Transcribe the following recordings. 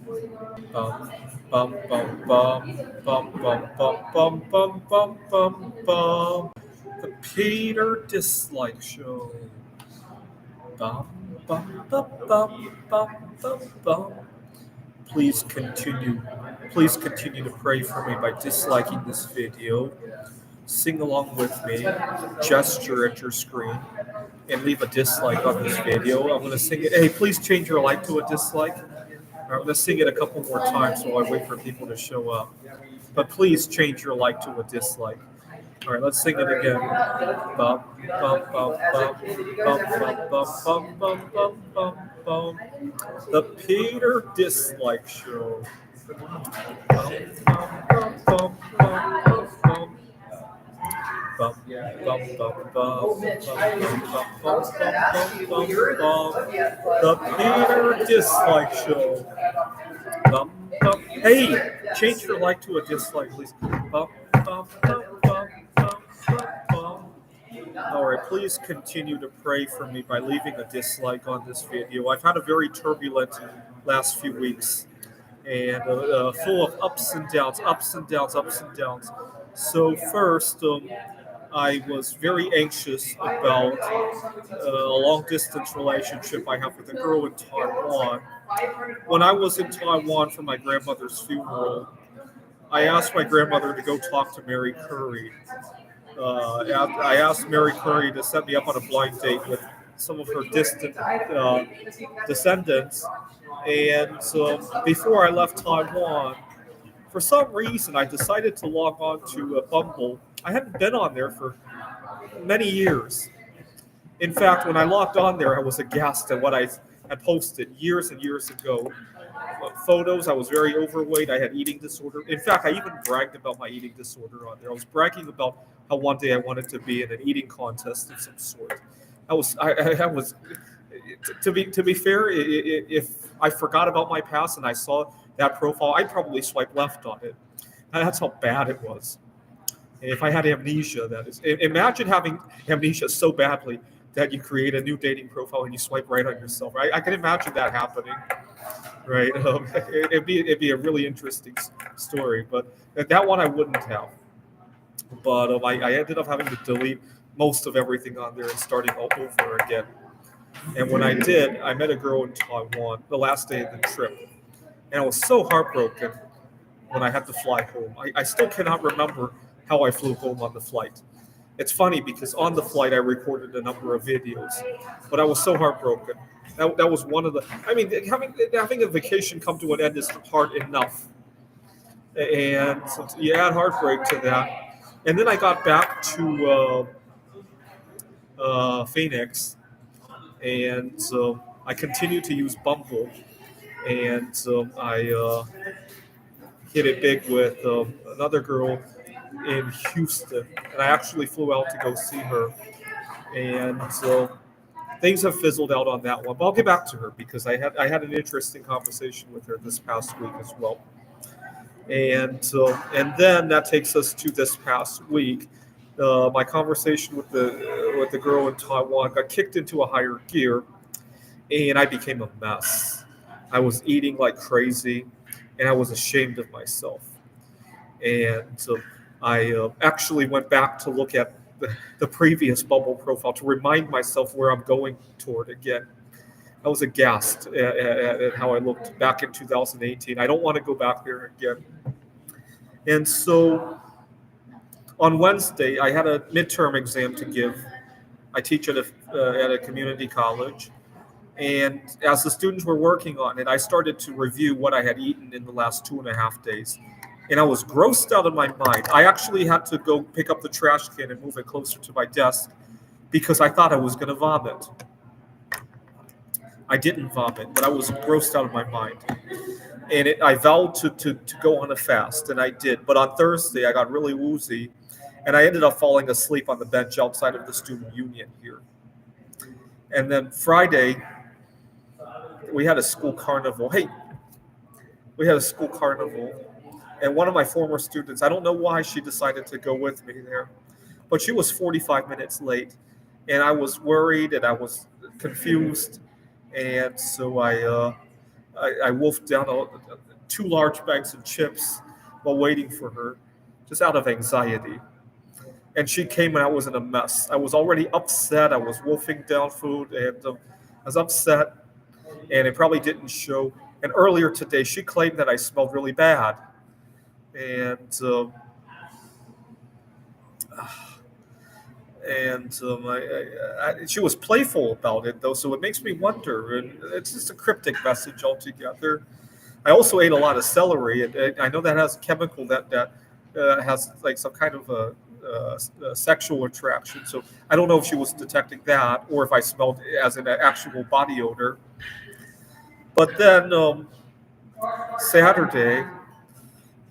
Bum, bum, bum, bum, bum, bum, bum, bum, bum, bum, bum, bum. The Peter Dislike Show. Bum, bum, bum, bum, bum, bum, bum. Please continue. Please continue to pray for me by disliking this video. Sing along with me. Gesture at your screen and leave a dislike on this video. I'm going to sing it. Hey, please change your like to a dislike. I'm going to sing it a couple more times while I wait for people to show up. But please change your like to a dislike. All right, let's sing it again. Bum, bum, bum, bum, bum, bum, bum, bum, bum, bum, bum. The Peter Dislike Show. Bum, bum, bum, bum, bum, bum. Bum, bum, bum, bum, bum, bum, the Peter Dislike Show. Bum, bum. Hey, change your like to a dislike, please. Bum, bum, bum, bum, bum, bum, bum. All right, please continue to pray for me by leaving a dislike on this video. I've had a very turbulent last few weeks and full of ups and downs, ups and downs, ups and downs. So first, I was very anxious about a long distance relationship I have with a girl in Taiwan. When I was in Taiwan for my grandmother's funeral, I asked my grandmother to go talk to Mary Curry. I asked Mary Curry to set me up on a blind date with some of her distant descendants. And so before I left Taiwan, for some reason, I decided to log on to Bumble. I hadn't been on there for many years. In fact, when I logged on there, I was aghast at what I had posted years and years ago. Photos, I was very overweight. I had eating disorder. In fact, I even bragged about my eating disorder on there. I was bragging about how one day I wanted to be in an eating contest of some sort. I was, to be fair, if I forgot about my past and I saw that profile, I'd probably swipe left on it. And that's how bad it was. If I had amnesia, that is. Imagine having amnesia so badly that you create a new dating profile and you swipe right on yourself. Right? I can imagine that happening. Right? It'd be a really interesting story, but that one I wouldn't have. But I ended up having to delete most of everything on there and starting all over again. And when I did, I met a girl in Taiwan the last day of the trip, and I was so heartbroken when I had to fly home. I still cannot remember how I flew home on the flight. It's funny because on the flight I recorded a number of videos, but I was so heartbroken. That was one of the. I mean, having a vacation come to an end is hard enough, and so you add heartbreak to that. And then I got back to Phoenix, and so I continued to use Bumble, and so I hit it big with another girl in Houston, and I actually flew out to go see her. And so things have fizzled out on that one, but I'll get back to her because I had an interesting conversation with her this past week as well. And then that takes us to this past week. My conversation with the girl in Taiwan got kicked into a higher gear, and I became a mess. I was eating like crazy, and I was ashamed of myself. And so I actually went back to look at the previous Bumble profile to remind myself where I'm going toward again. I was aghast at how I looked back in 2018. I don't want to go back there again. And so on Wednesday, I had a midterm exam to give. I teach at a community college. And as the students were working on it, I started to review what I had eaten in the last 2.5 days. And I was grossed out of my mind. I actually had to go pick up the trash can and move it closer to my desk because I thought I was going to vomit. I didn't vomit, but I was grossed out of my mind. And I vowed to go on a fast, and I did. But on Thursday, I got really woozy, and I ended up falling asleep on the bench outside of the student union here. And then Friday, we had a school carnival. Hey, we had a school carnival. And one of my former students, I don't know why she decided to go with me there, but she was 45 minutes late. And I was worried and I was confused. And so I wolfed down two large bags of chips while waiting for her, just out of anxiety. And she came and I was in a mess. I was already upset. I was wolfing down food and I was upset, and it probably didn't show. And earlier today, she claimed that I smelled really bad, and she was playful about it though, so it makes me wonder. And it's just a cryptic message altogether. I also ate a lot of celery, and I know that has a chemical that has like some kind of a sexual attraction. So I don't know if she was detecting that or if I smelled it as an actual body odor. But then Saturday,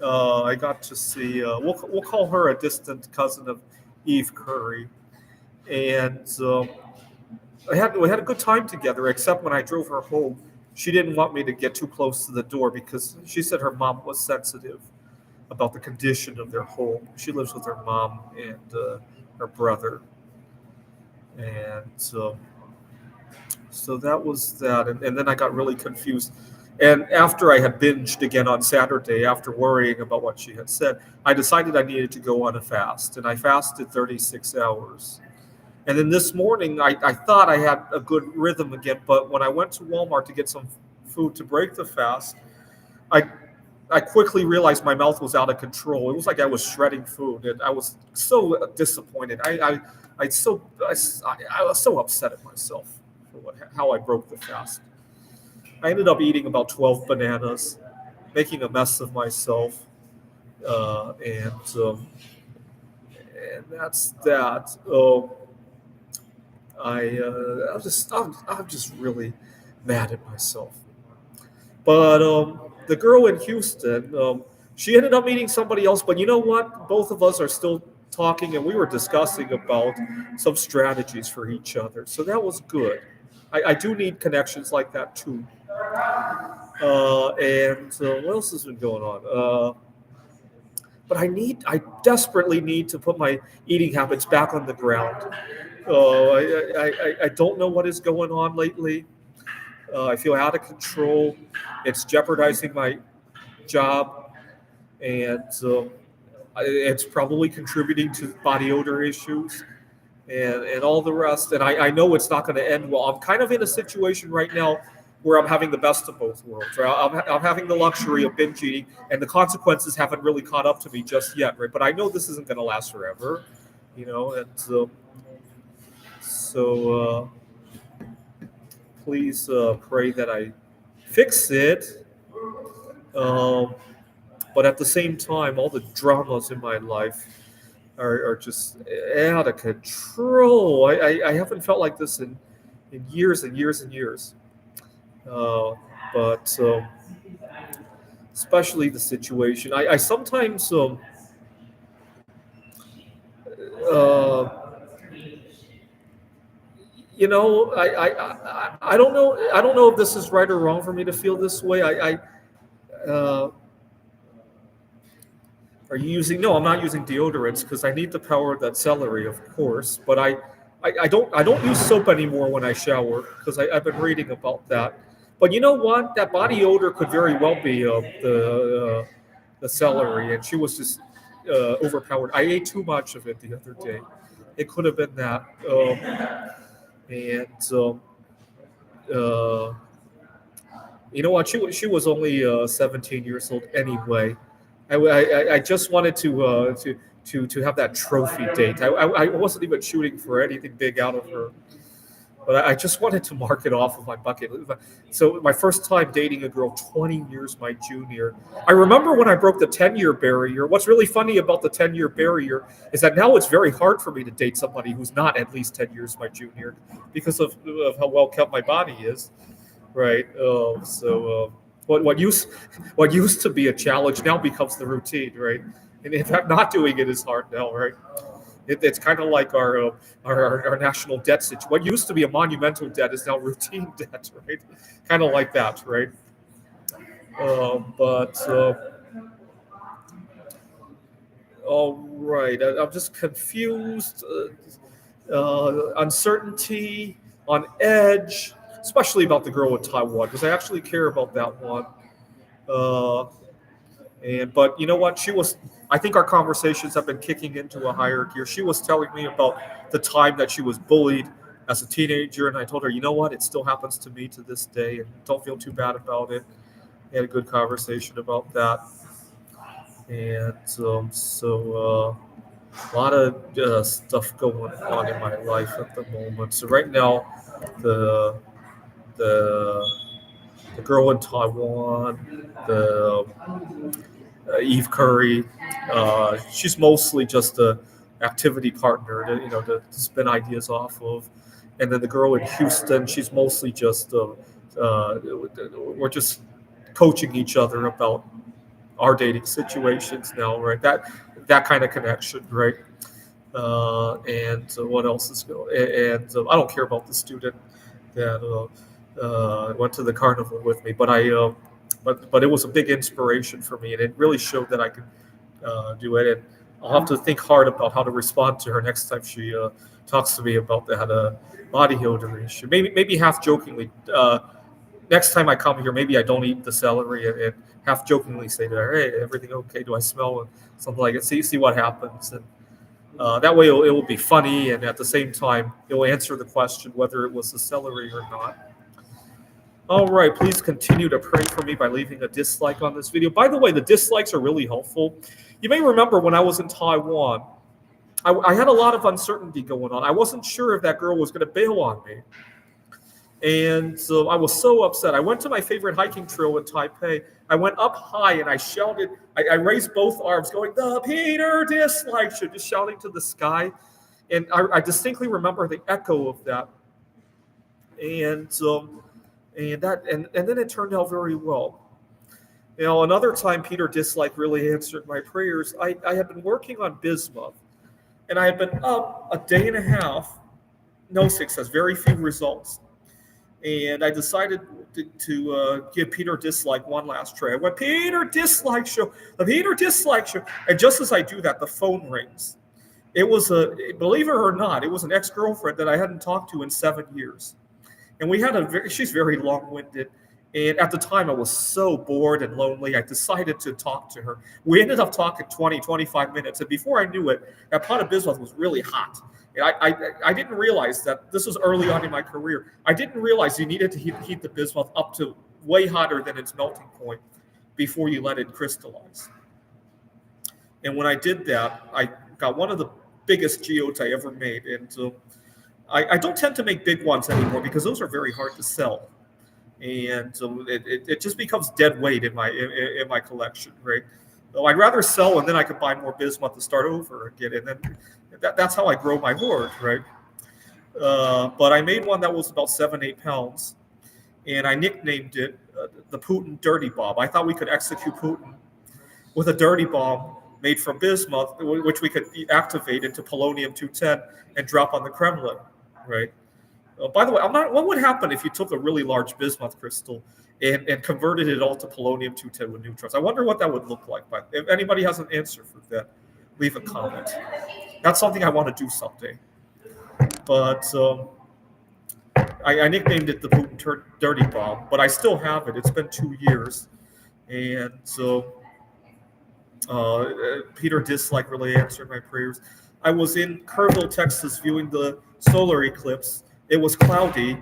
I got to see. We'll call her a distant cousin of Eve Curry, and we had a good time together. Except when I drove her home, she didn't want me to get too close to the door because she said her mom was sensitive about the condition of their home. She lives with her mom and her brother, and so that was that. And then I got really confused. And after I had binged again on Saturday, after worrying about what she had said, I decided I needed to go on a fast, and I fasted 36 hours. And then this morning, I thought I had a good rhythm again, but when I went to Walmart to get some food to break the fast, I I quickly realized my mouth was out of control. It was like I was shredding food, and I was so disappointed. I was so upset at myself for how I broke the fast. I ended up eating about 12 bananas, making a mess of myself, uh, and um, and that's that. I'm just really mad at myself. But the girl in Houston, she ended up meeting somebody else. But you know what? Both of us are still talking, and we were discussing about some strategies for each other. So that was good. I do need connections like that too. And what else has been going on? But I desperately need to put my eating habits back on the ground. I don't know what is going on lately. I feel out of control. It's jeopardizing my job, and it's probably contributing to body odor issues and all the rest. And I know it's not going to end well. I'm kind of in a situation right now where I'm having the best of both worlds. Right? I'm having the luxury of binge eating, and the consequences haven't really caught up to me just yet. Right? But I know this isn't going to last forever. And so please pray that I fix it. Um, but at the same time, all the dramas in my life are just out of control. I haven't felt like this in years and years and years. Uh, but especially the situation, I sometimes uh, I don't know if this is right or wrong for me to feel this way. Are you using? No, I'm not using deodorants because I need the power of that celery, of course. But I don't use soap anymore when I shower because I've been reading about that. But you know what? That body odor could very well be the celery, and she was just overpowered. I ate too much of it the other day. It could have been that. And uh, You know what? She was only 17 years old anyway. I just wanted to have that trophy date. I wasn't even shooting for anything big out of her, but I just wanted to mark it off of my bucket list. So my first time dating a girl, 20 years my junior. I remember when I broke the 10-year barrier. What's really funny about the 10-year barrier is that now it's very hard for me to date somebody who's not at least 10 years my junior because of how well kept my body is. Right. What used to be a challenge now becomes the routine, right? And in fact, not doing it is hard now, right? It's kind of like our national debt situation. What used to be a monumental debt is now routine debt, right? Kind of like that, right? But All right, I'm just confused, uncertainty, on edge. especially about the girl in Taiwan, because I actually care about that one. But you know what? I think our conversations have been kicking into a higher gear. She was telling me about the time that she was bullied as a teenager, and I told her, you know what? It still happens to me to this day, and don't feel too bad about it. We had a good conversation about that, and a lot of stuff going on in my life at the moment. So right now, the the the girl in Taiwan, the Eve Curry. She's mostly just a activity partner, to spin ideas off of. And then the girl in Houston, she's mostly just we're just coaching each other about our dating situations now, right? That kind of connection, right? And what else is going? And I don't care about the student that went to the carnival with me, but it was a big inspiration for me, and it really showed that I could do it. And I'll have to think hard about how to respond to her next time she talks to me about that bodybuilder issue. Maybe half jokingly. Next time I come here, maybe I don't eat the celery and half jokingly say to her, "Hey, everything okay? Do I smell?" Something like it. See what happens. And that way it will be funny, and at the same time, it will answer the question whether it was the celery or not. All right, please continue to pray for me by leaving a dislike on this video. By the way, the dislikes are really helpful. You may remember when I was in Taiwan, I had a lot of uncertainty going on. I wasn't sure if that girl was going to bail on me. And so I was so upset. I went to my favorite hiking trail in Taipei. I went up high and I shouted, I raised both arms going, "The Peter dislikes you," just shouting to the sky. And I distinctly remember the echo of that. And then it turned out very well. Another time Peter Dislike really answered my prayers. I had been working on bismuth, and I had been up a day and a half, no success, very few results. And I decided to give Peter Dislike one last try. I went, "Peter Dislike show, the Peter Dislike show." And just as I do that, the phone rings. It was believe it or not, it was an ex-girlfriend that I hadn't talked to in 7 years. And we had she's very long-winded. And at the time, I was so bored and lonely, I decided to talk to her. We ended up talking 20, 25 minutes. And before I knew it, that pot of bismuth was really hot. And I didn't realize that this was early on in my career. I didn't realize you needed to heat the bismuth up to way hotter than its melting point before you let it crystallize. And when I did that, I got one of the biggest geodes I ever made. And I don't tend to make big ones anymore because those are very hard to sell. And so it just becomes dead weight in my collection, right? So I'd rather sell, and then I could buy more bismuth to start over again, and then that's how I grow my hoard, right? But I made one that was about 7-8 pounds, and I nicknamed it the Putin Dirty Bomb. I thought we could execute Putin with a dirty bomb made from bismuth, which we could activate into polonium-210 and drop on the Kremlin, right? By the way, what would happen if you took a really large bismuth crystal and converted it all to polonium-210 with neutrons? I wonder what that would look like. But if anybody has an answer for that, leave a comment. That's something I want to do someday. But I nicknamed it the Putin Dirty Bomb, but I still have it. It's been 2 years. And so Peter Dislike really answered my prayers. I was in Kerrville, Texas, viewing the solar eclipse. It was cloudy,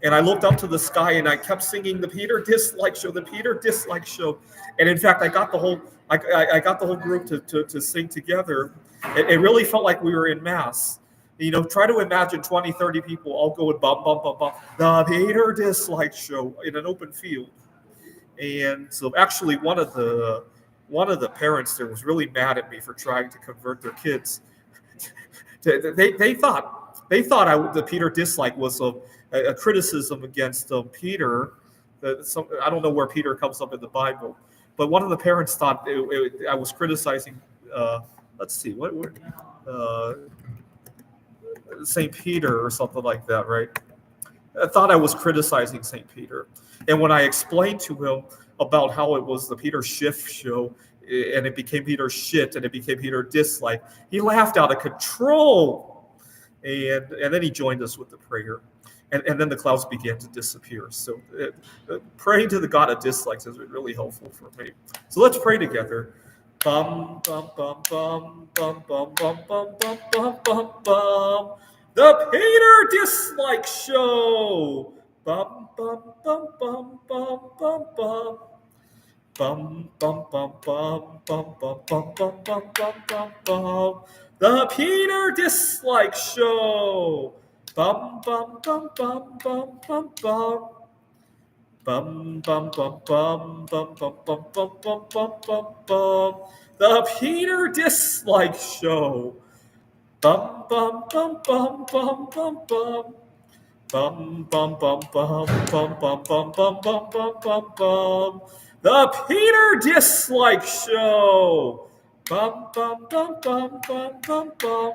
and I looked up to the sky, and I kept singing the Peter Dislike show, the Peter Dislike show. And in fact, I got the whole group to sing together. It really felt like we were in mass. Try to imagine 20, 30 people all going bum, bum, bum, bum, the Peter Dislike show in an open field. And so actually one of the parents there was really mad at me for trying to convert their kids. They thought the Peter Dislike was a criticism against Peter. I don't know where Peter comes up in the Bible, but one of the parents thought I was criticizing. Let's see, what word? St. Peter or something like that, right? I thought I was criticizing St. Peter. And when I explained to him about how it was the Peter Schiff show, and it became Peter Shit, and it became Peter Dislike, he laughed out of control. And then he joined us with the prayer. and then the clouds began to disappear. So praying to the God of dislikes has been really helpful for me. So let's pray together. Bum bum bum bum bum bum bum bum bum bum bum bum. The Peter Dislike Show. Bum bum bum bum bum bum bum. Bum bum bum bum bum bum bum bum bum bum bum bum. The Peter Dislike Show. Bum bum bum bum bum bum bum. Bum bum bum bum bum bum bum bum bum bum bum bum. The Peter Dislike Show. Bum bum bum bum bum bum bum. Bum bum bum bum bum bum bum bum bum bum bum bum. The Peter Dislike Show. Bum bum bum bum bum bum bum.